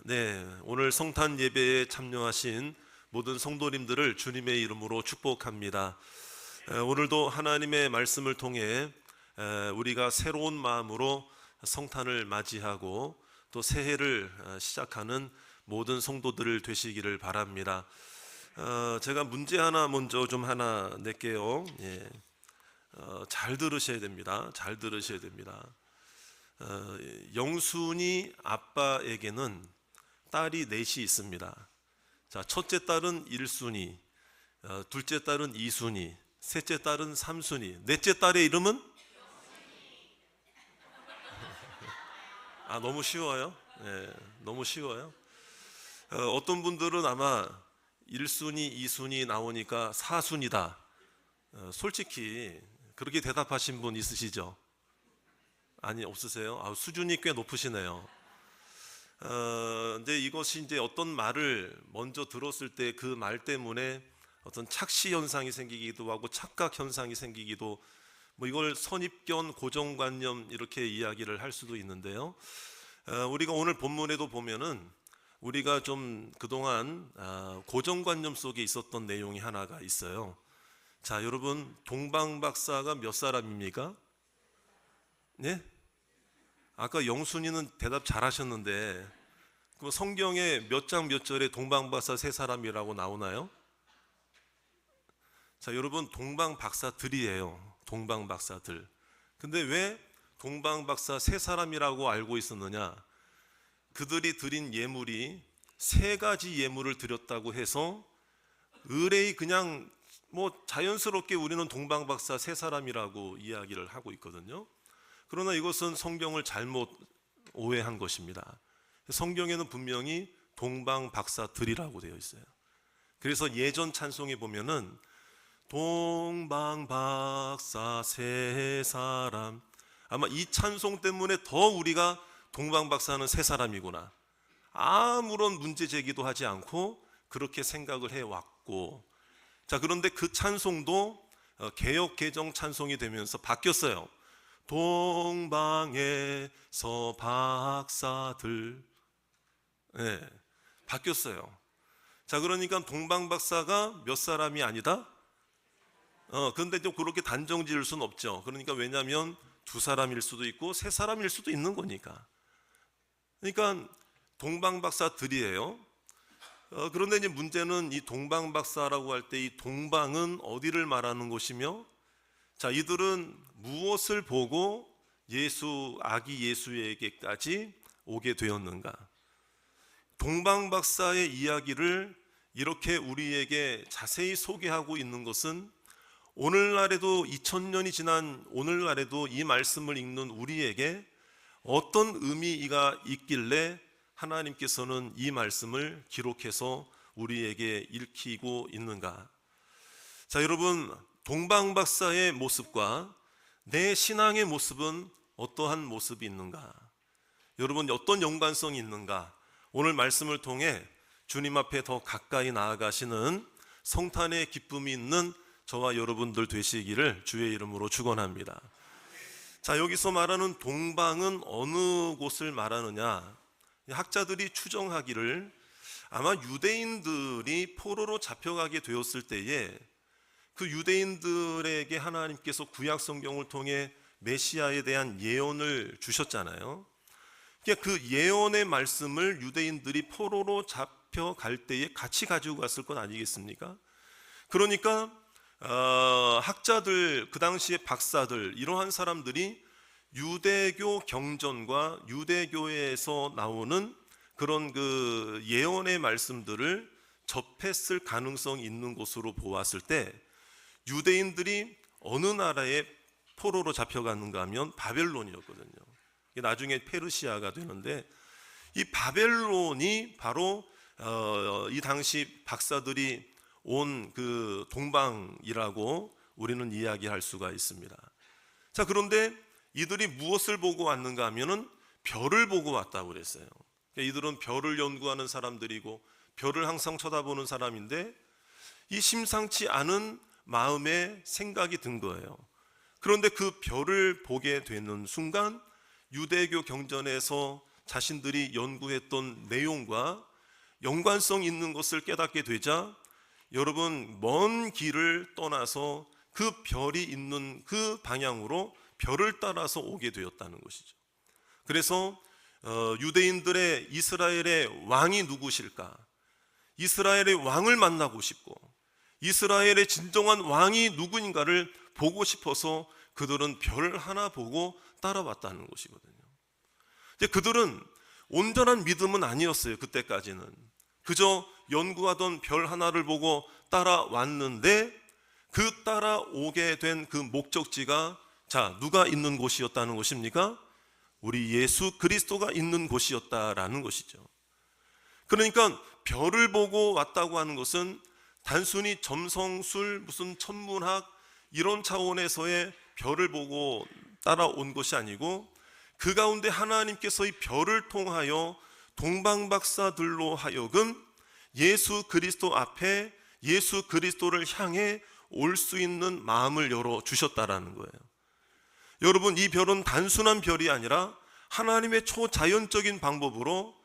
네, 오늘 성탄 예배에 참여하신 모든 성도님들을 주님의 이름으로 축복합니다. 오늘도 하나님의 말씀을 통해 우리가 새로운 마음으로 성탄을 맞이하고 또 새해를 시작하는 모든 성도들 되시기를 바랍니다. 제가 문제 하나 먼저 좀 하나 낼게요. 잘 들으셔야 됩니다. 잘 들으셔야 됩니다. 영순이 아빠에게는 딸이 넷이 있습니다. 자, 첫째 딸은 1순위, 둘째 딸은 2순위, 셋째 딸은 3순위, 넷째 딸의 이름은? 너무 쉬워요? 네, 너무 쉬워요. 어떤 분들은 아마 1순위, 2순위 나오니까 4순위다. 솔직히 그렇게 대답하신 분 있으시죠? 아니, 없으세요? 수준이 꽤 높으시네요. 근데 이것이 이제 어떤 말을 먼저 들었을 때 그 말 때문에 어떤 착시 현상이 생기기도 하고 착각 현상이 생기기도, 이걸 선입견, 고정관념 이렇게 이야기를 할 수도 있는데요. 우리가 오늘 본문에도 보면은 우리가 좀 그동안 고정관념 속에 있었던 내용이 하나가 있어요. 자, 여러분, 동방박사가 몇 사람입니까? 네? 아까 영순이는 대답 잘하셨는데, 그럼 성경에 몇 장 몇 절에 동방박사 세 사람이라고 나오나요? 자, 여러분, 동방박사들이에요. 동방박사들. 근데 왜 동방박사 세 사람이라고 알고 있었느냐? 그들이 드린 예물이 세 가지 예물을 드렸다고 해서 의뢰이 그냥 자연스럽게 우리는 동방박사 세 사람이라고 이야기를 하고 있거든요. 그러나 이것은 성경을 잘못 오해한 것입니다. 성경에는 분명히 동방박사들이라고 되어 있어요. 그래서 예전 찬송에 보면은 동방박사 세 사람, 아마 이 찬송 때문에 더 우리가 동방박사는 세 사람이구나, 아무런 문제 제기도 하지 않고 그렇게 생각을 해왔고, 자, 그런데 그 찬송도 개역 개정 찬송이 되면서 바뀌었어요. 동방에서 박사들. 네, 바뀌었어요. 자, 그러니까 동방박사가 몇 사람이 아니다? 그런데 좀 그렇게 단정 지을 수는 없죠. 그러니까 왜냐하면 두 사람일 수도 있고 세 사람일 수도 있는 거니까. 그러니까 동방박사들이에요. 그런데 이제 문제는 이 동방박사라고 할 때 이 동방은 어디를 말하는 곳이며, 자, 이들은 무엇을 보고 아기 예수에게까지 오게 되었는가? 동방박사의 이야기를 이렇게 우리에게 자세히 소개하고 있는 것은 오늘날에도 2000년이 지난 오늘날에도 이 말씀을 읽는 우리에게 어떤 의미가 있길래 하나님께서는 이 말씀을 기록해서 우리에게 읽히고 있는가? 자, 여러분, 동방박사의 모습과 내 신앙의 모습은 어떠한 모습이 있는가? 여러분, 어떤 연관성이 있는가? 오늘 말씀을 통해 주님 앞에 더 가까이 나아가시는 성탄의 기쁨이 있는 저와 여러분들 되시기를 주의 이름으로 축원합니다. 자, 여기서 말하는 동방은 어느 곳을 말하느냐? 학자들이 추정하기를 아마 유대인들이 포로로 잡혀가게 되었을 때에 그 유대인들에게 하나님께서 구약 성경을 통해 메시아에 대한 예언을 주셨잖아요. 그러니까 그 예언의 말씀을 유대인들이 포로로 잡혀갈 때에 같이 가지고 갔을 것 아니겠습니까? 그러니까 학자들, 그 당시의 박사들, 이러한 사람들이 유대교 경전과 유대교에서 나오는 그런 그 예언의 말씀들을 접했을 가능성이 있는 곳으로 보았을 때 유대인들이 어느 나라에 포로로 잡혀갔는가 하면 바벨론이었거든요. 나중에 페르시아가 되는데 이 바벨론이 바로 이 당시 박사들이 온 그 동방이라고 우리는 이야기할 수가 있습니다. 자, 그런데 이들이 무엇을 보고 왔는가 하면은 별을 보고 왔다고 그랬어요. 그러니까 이들은 별을 연구하는 사람들이고 별을 항상 쳐다보는 사람인데 이 심상치 않은 마음에 생각이 든 거예요. 그런데 그 별을 보게 되는 순간 유대교 경전에서 자신들이 연구했던 내용과 연관성 있는 것을 깨닫게 되자 여러분 먼 길을 떠나서 그 별이 있는 그 방향으로 별을 따라서 오게 되었다는 것이죠. 그래서 유대인들의 이스라엘의 왕이 누구실까? 이스라엘의 왕을 만나고 싶고 이스라엘의 진정한 왕이 누구인가를 보고 싶어서 그들은 별 하나 보고 따라왔다는 것이거든요. 그들은 온전한 믿음은 아니었어요. 그때까지는 그저 연구하던 별 하나를 보고 따라왔는데 그 따라오게 된 그 목적지가 누가 있는 곳이었다는 것입니까? 우리 예수 그리스도가 있는 곳이었다라는 것이죠. 그러니까 별을 보고 왔다고 하는 것은 단순히 점성술 무슨 천문학 이런 차원에서의 별을 보고 따라온 것이 아니고 그 가운데 하나님께서 이 별을 통하여 동방박사들로 하여금 예수 그리스도 앞에 예수 그리스도를 향해 올 수 있는 마음을 열어주셨다라는 거예요. 여러분, 이 별은 단순한 별이 아니라 하나님의 초자연적인 방법으로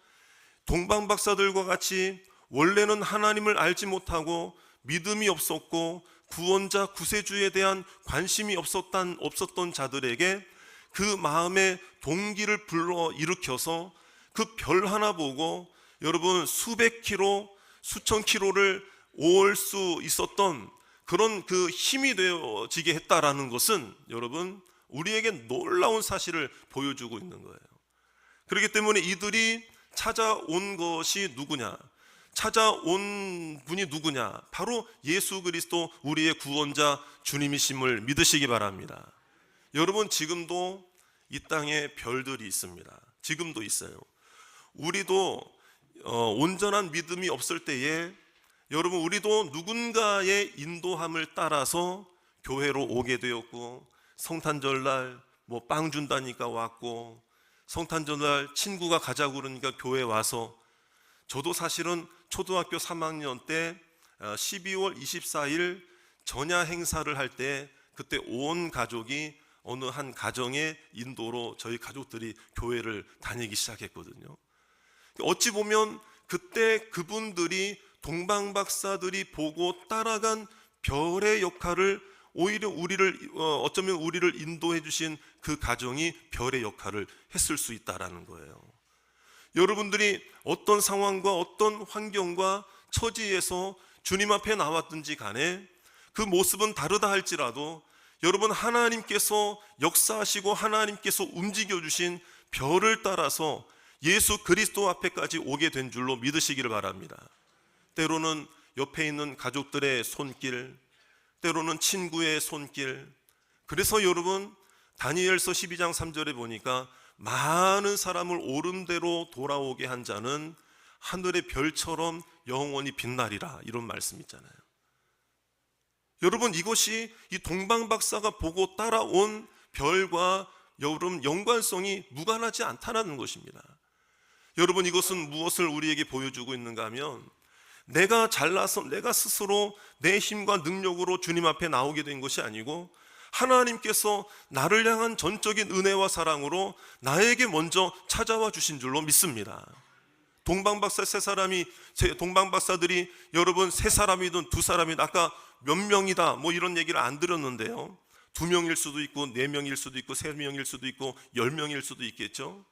동방박사들과 같이 원래는 하나님을 알지 못하고 믿음이 없었고 구원자 구세주에 대한 관심이 없었던 자들에게 그 마음의 동기를 불러일으켜서 그 별 하나 보고 여러분 수백 킬로 수천 킬로를 올 수 있었던 그런 그 힘이 되어지게 했다라는 것은 여러분 우리에게 놀라운 사실을 보여주고 있는 거예요. 그렇기 때문에 이들이 찾아온 것이 누구냐? 찾아온 분이 누구냐? 바로 예수 그리스도 우리의 구원자 주님이심을 믿으시기 바랍니다. 여러분, 지금도 이 땅에 별들이 있습니다. 지금도 있어요. 우리도 온전한 믿음이 없을 때에 여러분 우리도 누군가의 인도함을 따라서 교회로 오게 되었고 성탄절날 빵 준다니까 왔고 성탄절날 친구가 가자고 그러니까 교회 와서 저도 사실은 초등학교 3학년 때 12월 24일 전야 행사를 할 때 그때 온 가족이 어느 한 가정의 인도로 저희 가족들이 교회를 다니기 시작했거든요. 어찌 보면 그때 그분들이 동방박사들이 보고 따라간 별의 역할을 오히려 어쩌면 우리를 인도해 주신 그 가정이 별의 역할을 했을 수 있다라는 거예요. 여러분들이 어떤 상황과 어떤 환경과 처지에서 주님 앞에 나왔든지 간에 그 모습은 다르다 할지라도 여러분 하나님께서 역사하시고 하나님께서 움직여 주신 별을 따라서 예수 그리스도 앞에까지 오게 된 줄로 믿으시기를 바랍니다. 때로는 옆에 있는 가족들의 손길, 때로는 친구의 손길. 그래서 여러분 다니엘서 12장 3절에 보니까 많은 사람을 옳은 대로 돌아오게 한 자는 하늘의 별처럼 영원히 빛나리라, 이런 말씀 있잖아요. 여러분, 이것이 이 동방박사가 보고 따라온 별과 여러분 연관성이 무관하지 않다는 것입니다. 여러분, 이것은 무엇을 우리에게 보여주고 있는가 하면 내가 잘나서 내가 스스로 내 힘과 능력으로 주님 앞에 나오게 된 것이 아니고 하나님께서 나를 향한 전적인 은혜와 사랑으로 나에게 먼저 찾아와 주신 줄로 믿습니다. 동방박사들이 여러분 세 사람이든 두 사람이든 아까 몇 명이다 이런 얘기를 안 들었는데요. 2명일 수도 있고 4명일 수도 있고 3명일 수도 있고 10명일 수도 있겠죠.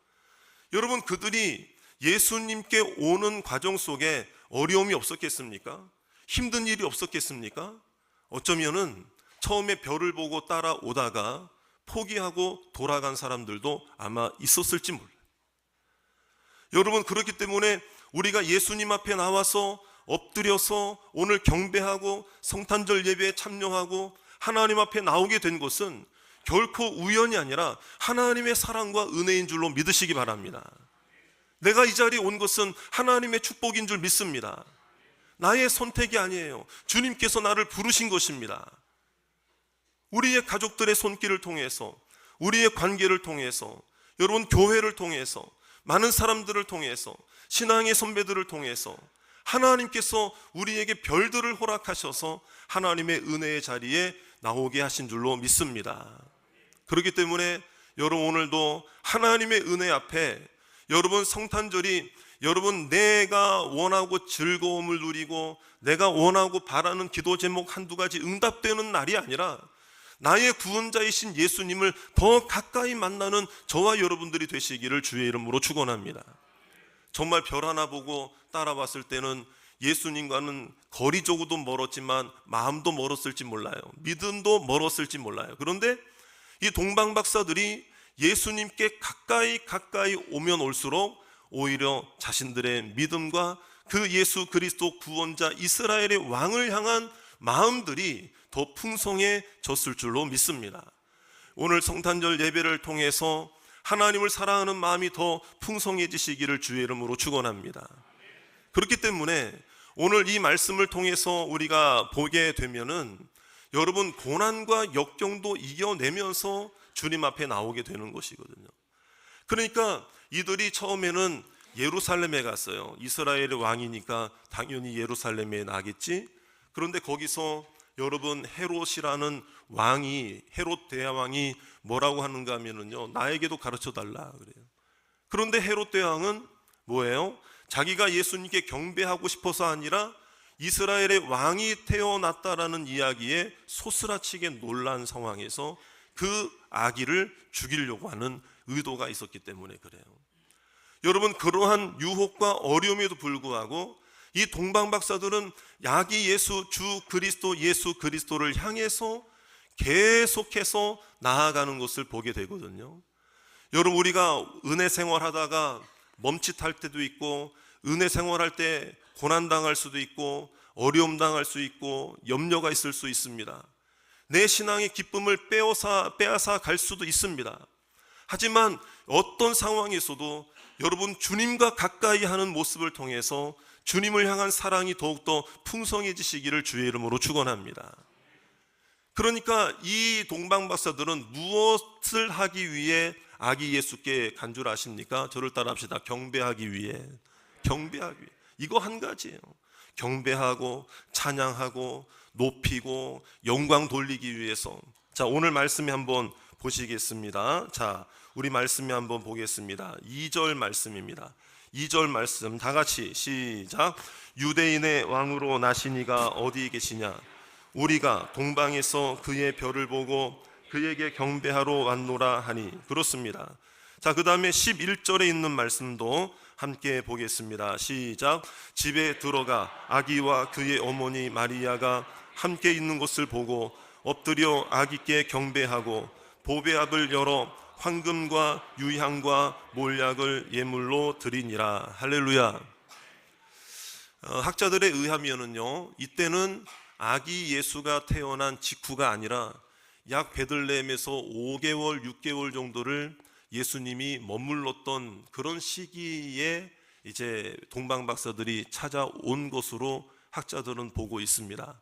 여러분, 그들이 예수님께 오는 과정 속에 어려움이 없었겠습니까? 힘든 일이 없었겠습니까? 어쩌면은 처음에 별을 보고 따라오다가 포기하고 돌아간 사람들도 아마 있었을지 몰라요. 여러분, 그렇기 때문에 우리가 예수님 앞에 나와서 엎드려서 오늘 경배하고 성탄절 예배에 참여하고 하나님 앞에 나오게 된 것은 결코 우연이 아니라 하나님의 사랑과 은혜인 줄로 믿으시기 바랍니다. 내가 이 자리에 온 것은 하나님의 축복인 줄 믿습니다. 나의 선택이 아니에요. 주님께서 나를 부르신 것입니다. 우리의 가족들의 손길을 통해서, 우리의 관계를 통해서, 여러분 교회를 통해서, 많은 사람들을 통해서, 신앙의 선배들을 통해서 하나님께서 우리에게 별들을 허락하셔서 하나님의 은혜의 자리에 나오게 하신 줄로 믿습니다. 그렇기 때문에 여러분 오늘도 하나님의 은혜 앞에 여러분, 성탄절이 여러분 내가 원하고 즐거움을 누리고 내가 원하고 바라는 기도 제목 한두 가지 응답되는 날이 아니라 나의 구원자이신 예수님을 더 가까이 만나는 저와 여러분들이 되시기를 주의 이름으로 축원합니다. 정말 별 하나 보고 따라왔을 때는 예수님과는 거리 조금도 멀었지만 마음도 멀었을지 몰라요. 믿음도 멀었을지 몰라요. 그런데 이 동방박사들이 예수님께 가까이 오면 올수록 오히려 자신들의 믿음과 그 예수 그리스도 구원자 이스라엘의 왕을 향한 마음들이 더 풍성해졌을 줄로 믿습니다. 오늘 성탄절 예배를 통해서 하나님을 사랑하는 마음이 더 풍성해지시기를 주의 이름으로 축원합니다. 그렇기 때문에 오늘 이 말씀을 통해서 우리가 보게 되면은 여러분, 고난과 역경도 이겨내면서 주님 앞에 나오게 되는 것이거든요. 그러니까 이들이 처음에는 예루살렘에 갔어요. 이스라엘의 왕이니까 당연히 예루살렘에 나겠지. 그런데 거기서 여러분, 헤롯이라는 왕이, 헤롯 대왕이 뭐라고 하는가 하면은요, 나에게도 가르쳐 달라 그래요. 그런데 헤롯 대왕은 뭐예요? 자기가 예수님께 경배하고 싶어서 아니라 이스라엘의 왕이 태어났다라는 이야기에 소스라치게 놀란 상황에서 그 아기를 죽이려고 하는 의도가 있었기 때문에 그래요. 여러분, 그러한 유혹과 어려움에도 불구하고 이 동방박사들은 아기 예수 주 그리스도 예수 그리스도를 향해서 계속해서 나아가는 것을 보게 되거든요. 여러분, 우리가 은혜 생활하다가 멈칫할 때도 있고, 은혜 생활할 때 고난당할 수도 있고, 어려움 당할 수 있고, 염려가 있을 수 있습니다. 내 신앙의 기쁨을 빼앗아 갈 수도 있습니다. 하지만 어떤 상황에서도 여러분, 주님과 가까이 하는 모습을 통해서 주님을 향한 사랑이 더욱더 풍성해지시기를 주의 이름으로 축원합니다. 그러니까 이 동방박사들은 무엇을 하기 위해 아기 예수께 간 줄 아십니까? 저를 따라합시다. 경배하기 위해. 이거 한 가지예요. 경배하고 찬양하고 높이고 영광 돌리기 위해서. 자, 오늘 말씀에 한번 보시겠습니다. 자, 우리 말씀에 한번 보겠습니다. 2절 말씀입니다. 2절 말씀 다 같이 시작. 유대인의 왕으로 나시니가 어디 계시냐? 우리가 동방에서 그의 별을 보고 그에게 경배하러 왔노라 하니. 그렇습니다. 자, 그 다음에 11절에 있는 말씀도 함께 보겠습니다. 시작. 집에 들어가 아기와 그의 어머니 마리아가 함께 있는 것을 보고 엎드려 아기께 경배하고 보배압을 열어 황금과 유향과 몰약을 예물로 드리니라. 할렐루야. 학자들에 의하면은요, 이때는 아기 예수가 태어난 직후가 아니라 약 베들레헴에서 5개월, 6개월 정도를 예수님이 머물렀던 그런 시기에 이제 동방박사들이 찾아온 것으로 학자들은 보고 있습니다.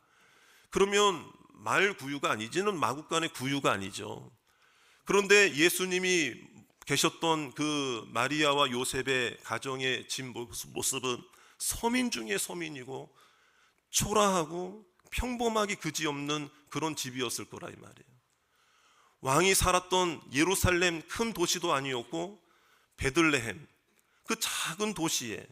그러면 말 구유가 아니지는 마국간의 구유가 아니죠. 그런데 예수님이 계셨던 그 마리아와 요셉의 가정의 집 모습은 서민 중에 서민이고 초라하고 평범하기 그지없는 그런 집이었을 거라 이 말이에요. 왕이 살았던 예루살렘 큰 도시도 아니었고 베들레헴 그 작은 도시에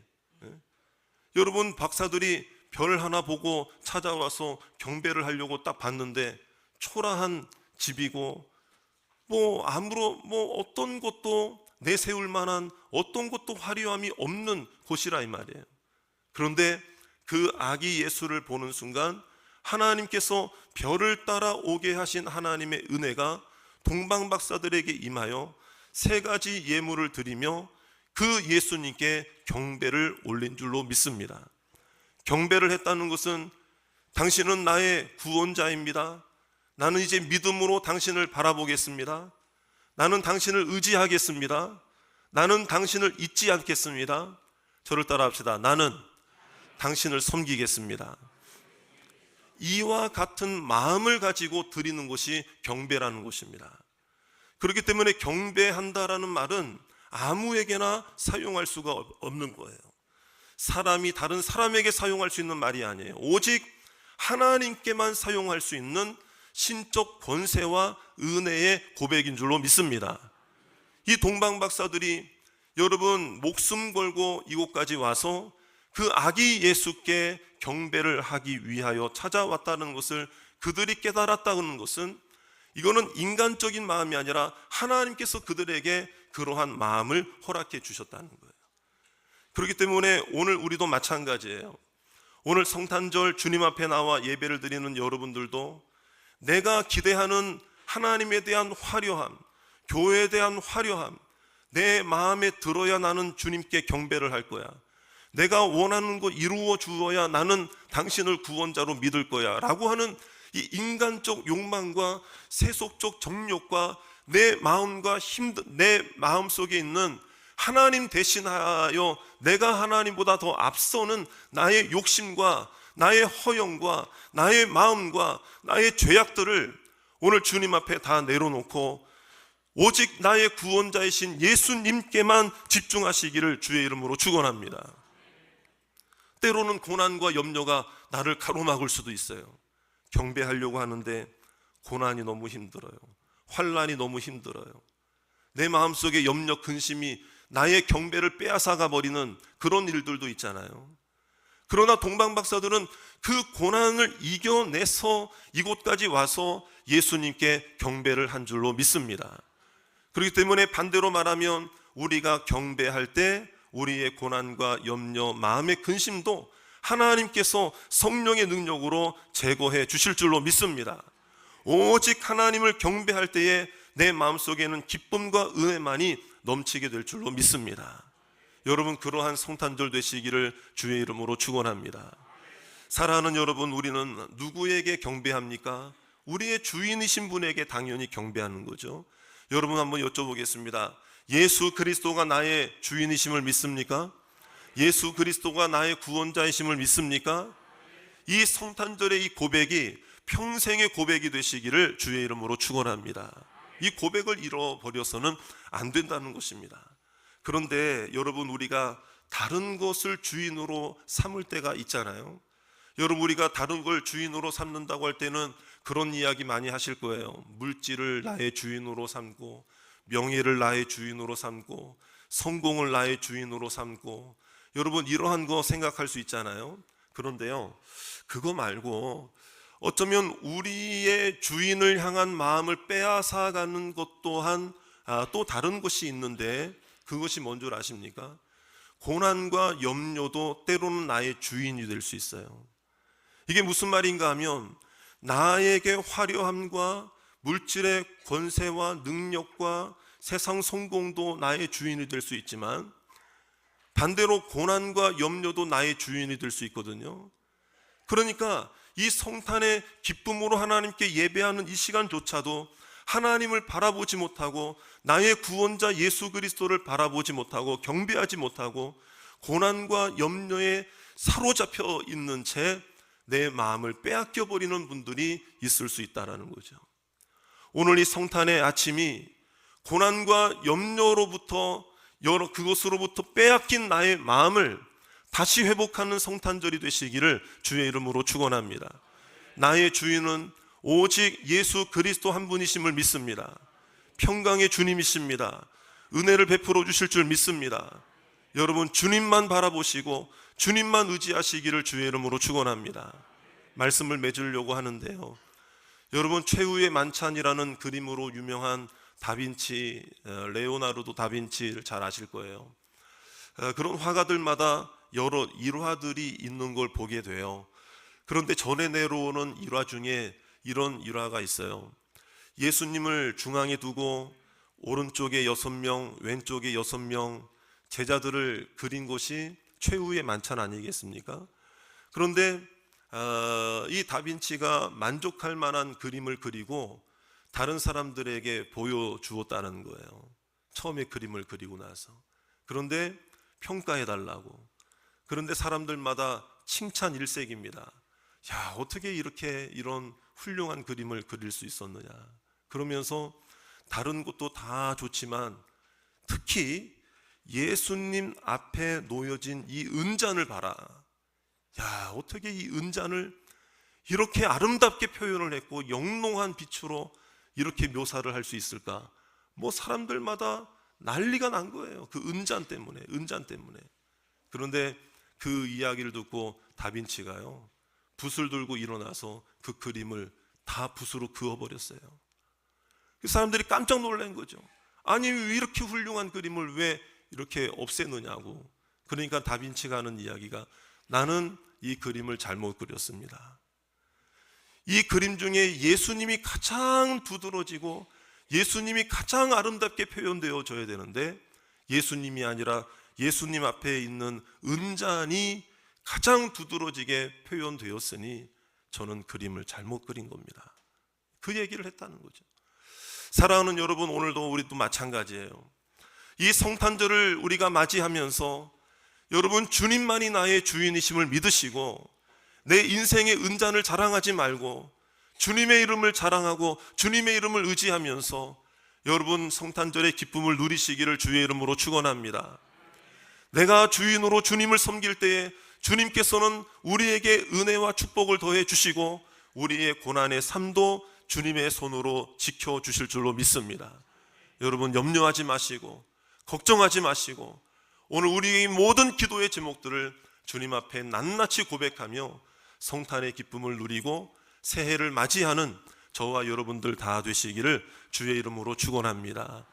여러분, 박사들이 별 하나 보고 찾아와서 경배를 하려고 딱 봤는데 초라한 집이고 어떤 것도 내세울 만한 어떤 것도 화려함이 없는 곳이라 이 말이에요. 그런데 그 아기 예수를 보는 순간 하나님께서 별을 따라 오게 하신 하나님의 은혜가 동방박사들에게 임하여 3가지 예물을 드리며 그 예수님께 경배를 올린 줄로 믿습니다. 경배를 했다는 것은 당신은 나의 구원자입니다. 나는 이제 믿음으로 당신을 바라보겠습니다. 나는 당신을 의지하겠습니다. 나는 당신을 잊지 않겠습니다. 저를 따라합시다. 나는 당신을 섬기겠습니다. 이와 같은 마음을 가지고 드리는 것이 경배라는 것입니다. 그렇기 때문에 경배한다라는 말은 아무에게나 사용할 수가 없는 거예요. 사람이 다른 사람에게 사용할 수 있는 말이 아니에요. 오직 하나님께만 사용할 수 있는 신적 권세와 은혜의 고백인 줄로 믿습니다. 이 동방박사들이 여러분 목숨 걸고 이곳까지 와서 그 아기 예수께 경배를 하기 위하여 찾아왔다는 것을 그들이 깨달았다는 것은, 이거는 인간적인 마음이 아니라 하나님께서 그들에게 그러한 마음을 허락해 주셨다는 거예요. 그렇기 때문에 오늘 우리도 마찬가지예요. 오늘 성탄절 주님 앞에 나와 예배를 드리는 여러분들도 내가 기대하는 하나님에 대한 화려함, 교회에 대한 화려함, 내 마음에 들어야 나는 주님께 경배를 할 거야, 내가 원하는 거 이루어 주어야 나는 당신을 구원자로 믿을 거야 라고 하는 이 인간적 욕망과 세속적 정욕과 내 마음과 내 마음 속에 있는 하나님 대신하여 내가 하나님보다 더 앞서는 나의 욕심과 나의 허영과 나의 마음과 나의 죄악들을 오늘 주님 앞에 다 내려놓고 오직 나의 구원자이신 예수님께만 집중하시기를 주의 이름으로 축원합니다. 때로는 고난과 염려가 나를 가로막을 수도 있어요. 경배하려고 하는데 고난이 너무 힘들어요. 환난이 너무 힘들어요. 내 마음속에 염려, 근심이 나의 경배를 빼앗아가 버리는 그런 일들도 있잖아요. 그러나 동방박사들은 그 고난을 이겨내서 이곳까지 와서 예수님께 경배를 한 줄로 믿습니다. 그렇기 때문에 반대로 말하면 우리가 경배할 때 우리의 고난과 염려, 마음의 근심도 하나님께서 성령의 능력으로 제거해 주실 줄로 믿습니다. 오직 하나님을 경배할 때에 내 마음속에는 기쁨과 은혜만이 넘치게 될 줄로 믿습니다. 여러분, 그러한 성탄절 되시기를 주의 이름으로 축원합니다. 사랑하는 여러분, 우리는 누구에게 경배합니까? 우리의 주인이신 분에게 당연히 경배하는 거죠. 여러분, 한번 여쭤보겠습니다. 예수 그리스도가 나의 주인이심을 믿습니까? 예수 그리스도가 나의 구원자이심을 믿습니까? 이 성탄절의 이 고백이 평생의 고백이 되시기를 주의 이름으로 축원합니다. 이 고백을 잃어버려서는 안 된다는 것입니다. 그런데 여러분, 우리가 다른 것을 주인으로 삼을 때가 있잖아요. 여러분, 우리가 다른 걸 주인으로 삼는다고 할 때는 그런 이야기 많이 하실 거예요. 물질을 나의 주인으로 삼고, 명예를 나의 주인으로 삼고, 성공을 나의 주인으로 삼고, 여러분 이러한 거 생각할 수 있잖아요. 그런데요, 그거 말고 어쩌면 우리의 주인을 향한 마음을 빼앗아가는 것 또한 또 다른 것이 있는데, 그것이 뭔 줄 아십니까? 고난과 염려도 때로는 나의 주인이 될 수 있어요. 이게 무슨 말인가 하면, 나에게 화려함과 물질의 권세와 능력과 세상 성공도 나의 주인이 될 수 있지만, 반대로 고난과 염려도 나의 주인이 될 수 있거든요. 그러니까 이 성탄의 기쁨으로 하나님께 예배하는 이 시간조차도 하나님을 바라보지 못하고, 나의 구원자 예수 그리스도를 바라보지 못하고 경배하지 못하고 고난과 염려에 사로잡혀 있는 채 내 마음을 빼앗겨 버리는 분들이 있을 수 있다는 거죠. 오늘 이 성탄의 아침이 고난과 염려로부터, 그것으로부터 빼앗긴 나의 마음을 다시 회복하는 성탄절이 되시기를 주의 이름으로 축원합니다. 나의 주인은 오직 예수 그리스도 한 분이심을 믿습니다. 평강의 주님이십니다. 은혜를 베풀어 주실 줄 믿습니다. 여러분, 주님만 바라보시고 주님만 의지하시기를 주의 이름으로 축원합니다. 말씀을 맺으려고 하는데요, 여러분, 최후의 만찬이라는 그림으로 유명한 다빈치, 레오나르도 다빈치를 잘 아실 거예요. 그런 화가들마다 여러 일화들이 있는 걸 보게 돼요. 그런데 전해 내려오는 일화 중에 이런 일화가 있어요. 예수님을 중앙에 두고 오른쪽에 6명, 왼쪽에 6명 제자들을 그린 것이 최후의 만찬 아니겠습니까? 그런데 이 다빈치가 만족할 만한 그림을 그리고 다른 사람들에게 보여주었다는 거예요. 처음에 그림을 그리고 나서. 그런데 평가해 달라고. 그런데 사람들마다 칭찬 일색입니다. 야, 어떻게 이런 훌륭한 그림을 그릴 수 있었느냐. 그러면서 다른 것도 다 좋지만 특히 예수님 앞에 놓여진 이 은잔을 봐라. 야, 어떻게 이 은잔을 이렇게 아름답게 표현을 했고 영롱한 빛으로 이렇게 묘사를 할 수 있을까? 뭐 사람들마다 난리가 난 거예요. 그 은잔 때문에. 그런데 그 이야기를 듣고 다빈치가요, 붓을 들고 일어나서 그 그림을 다 붓으로 그어버렸어요. 그 사람들이 깜짝 놀란 거죠. 아니, 왜 이렇게 훌륭한 그림을 왜 이렇게 없애느냐고. 그러니까 다빈치가 하는 이야기가, 나는 이 그림을 잘못 그렸습니다. 이 그림 중에 예수님이 가장 두드러지고 예수님이 가장 아름답게 표현되어져야 되는데, 예수님이 아니라 예수님 앞에 있는 은잔이 가장 두드러지게 표현되었으니 저는 그림을 잘못 그린 겁니다. 그 얘기를 했다는 거죠. 사랑하는 여러분, 오늘도 우리도 마찬가지예요. 이 성탄절을 우리가 맞이하면서 여러분, 주님만이 나의 주인이심을 믿으시고 내 인생의 은잔을 자랑하지 말고 주님의 이름을 자랑하고 주님의 이름을 의지하면서 여러분, 성탄절의 기쁨을 누리시기를 주의 이름으로 축원합니다. 내가 주인으로 주님을 섬길 때에 주님께서는 우리에게 은혜와 축복을 더해 주시고 우리의 고난의 삶도 주님의 손으로 지켜주실 줄로 믿습니다. 여러분, 염려하지 마시고 걱정하지 마시고 오늘 우리의 모든 기도의 제목들을 주님 앞에 낱낱이 고백하며 성탄의 기쁨을 누리고 새해를 맞이하는 저와 여러분들 다 되시기를 주의 이름으로 축원합니다.